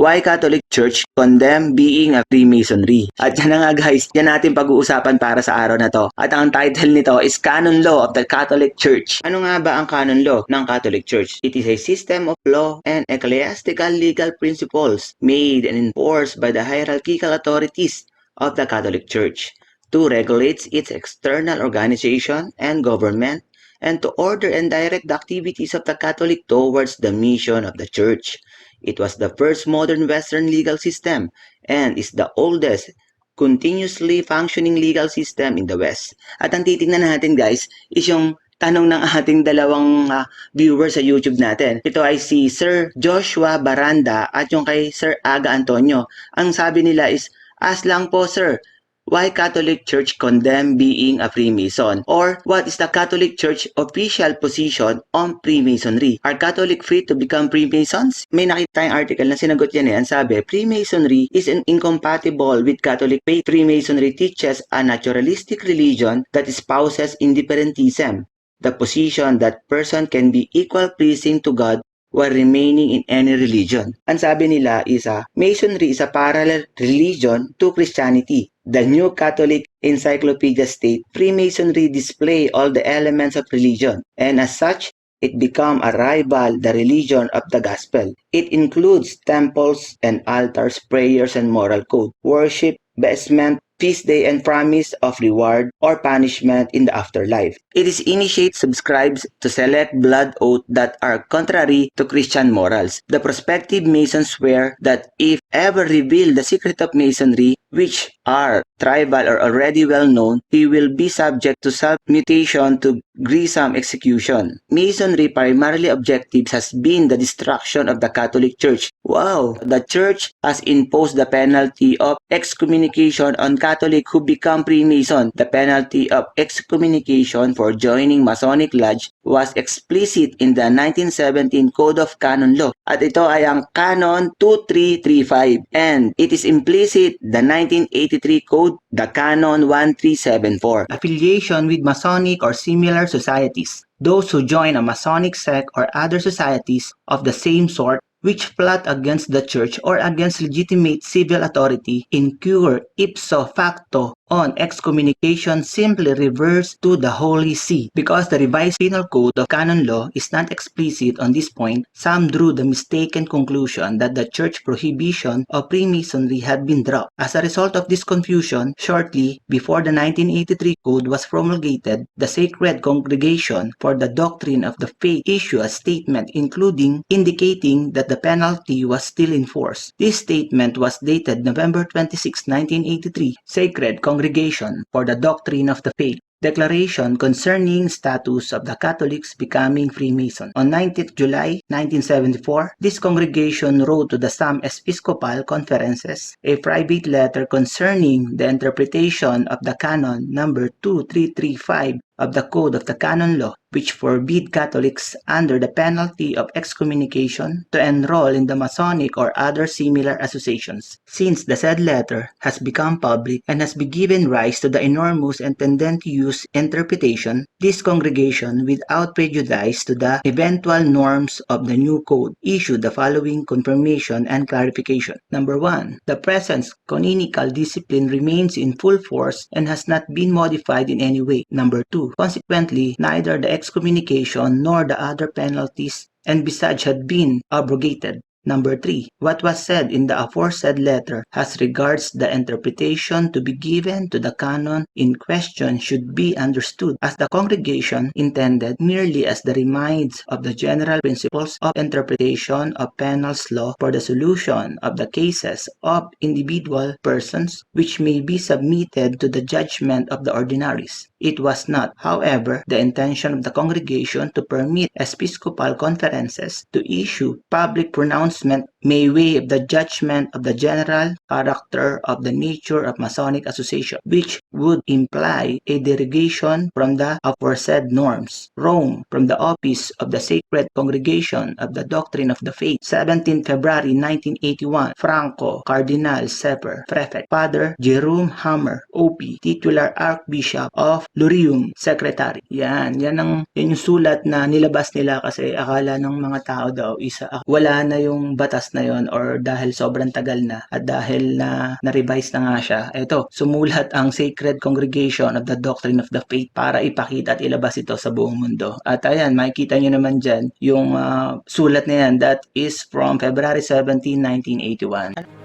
Why Catholic Church condemn being a Freemasonry? At yan na nga guys, yan natin pag-uusapan para sa araw na to. At ang title nito is Canon Law of the Catholic Church. Ano nga ba ang Canon Law ng Catholic Church? It is a system of law and ecclesiastical legal principles made and enforced by the hierarchical authorities of the Catholic Church to regulate its external organization and government and to order and direct the activities of the Catholic towards the mission of the Church. It was the first modern Western legal system and is the oldest continuously functioning legal system in the West. At ang titingnan natin guys is yung tanong ng ating dalawang viewers sa YouTube natin. Ito ay si Sir Joshua Baranda at yung kay Sir Aga Antonio. Ang sabi nila is, ask lang po sir, why Catholic Church condemn being a Freemason? Or what is the Catholic Church official position on Freemasonry? Are Catholic free to become Freemasons? May nakita tayong article na sinagot yan yan. Sabi, Freemasonry is incompatible with Catholic faith. Freemasonry teaches a naturalistic religion that espouses indifferentism, the position that person can be equal pleasing to God while remaining in any religion. Ang sabi nila is Masonry is a parallel religion to Christianity. The New Catholic Encyclopedia state Freemasonry display all the elements of religion, and as such, it become a rival the religion of the gospel. It includes temples and altars, prayers and moral code, worship, vestment, feast day and promise of reward or punishment in the afterlife. It is initiate subscribes to select blood oath that are contrary to Christian morals. The prospective Masons swear that if ever reveal the secret of Masonry, which are tribal or already well known, he will be subject to submutation to gruesome execution. Masonry primarily objectives has been the destruction of the Catholic Church. Wow! The Church has imposed the penalty of excommunication on Catholic who become Freemason. The penalty of excommunication for joining Masonic Lodge was explicit in the 1917 Code of Canon Law. At ito ay ang Canon 2335 and it is implicit the 1983 Code, the Canon 1374. Affiliation with Masonic or similar societies. Those who join a Masonic sect or other societies of the same sort which plot against the Church or against legitimate civil authority incur ipso facto on excommunication simply refers to the Holy See. Because the revised penal code of canon law is not explicit on this point, some drew the mistaken conclusion that the Church prohibition of Freemasonry had been dropped. As a result of this confusion, shortly before the 1983 code was promulgated, the Sacred Congregation for the Doctrine of the Faith issued a statement indicating that the penalty was still in force. This statement was dated November 26, 1983. Sacred Congregation for the Doctrine of the Faith. Declaration concerning status of the Catholics becoming Freemason. On 19th July 1974, this congregation wrote to the some Episcopal conferences a private letter concerning the interpretation of the Canon number 2335 of the Code of the Canon Law, which forbid Catholics under the penalty of excommunication to enroll in the Masonic or other similar associations. Since the said letter has become public and has been given rise to the enormous and tendency-use interpretation, this congregation, without prejudice to the eventual norms of the new code, issued the following confirmation and clarification. Number 1. The present canonical discipline remains in full force and has not been modified in any way. Number 2. Consequently, neither the excommunication nor the other penalties and besides had been abrogated. Number 3. What was said in the aforesaid letter as regards the interpretation to be given to the canon in question should be understood as the congregation intended merely as the reminds of the general principles of interpretation of penal law for the solution of the cases of individual persons which may be submitted to the judgment of the ordinaries. It was not, however, the intention of the congregation to permit episcopal conferences to issue public pronouncement may waive the judgment of the general character of the nature of Masonic association, which would imply a derogation from the aforesaid norms. Rome, from the office of the Sacred Congregation of the Doctrine of the Faith, 17 February 1981, Franco, Cardinal Sepper, Prefect, Father Jerome Hammer, OP, Titular Archbishop of Lurium, Secretary. Yan yung sulat na nilabas nila kasi akala ng mga tao daw wala na yung batas na yon, or dahil sobrang tagal na at dahil na-revise na nga siya. Ito, sumulat ang Sacred Congregation of the Doctrine of the Faith para ipakita at ilabas ito sa buong mundo. At ayan, makikita nyo naman dyan yung sulat na yan. That is from February 17, 1981.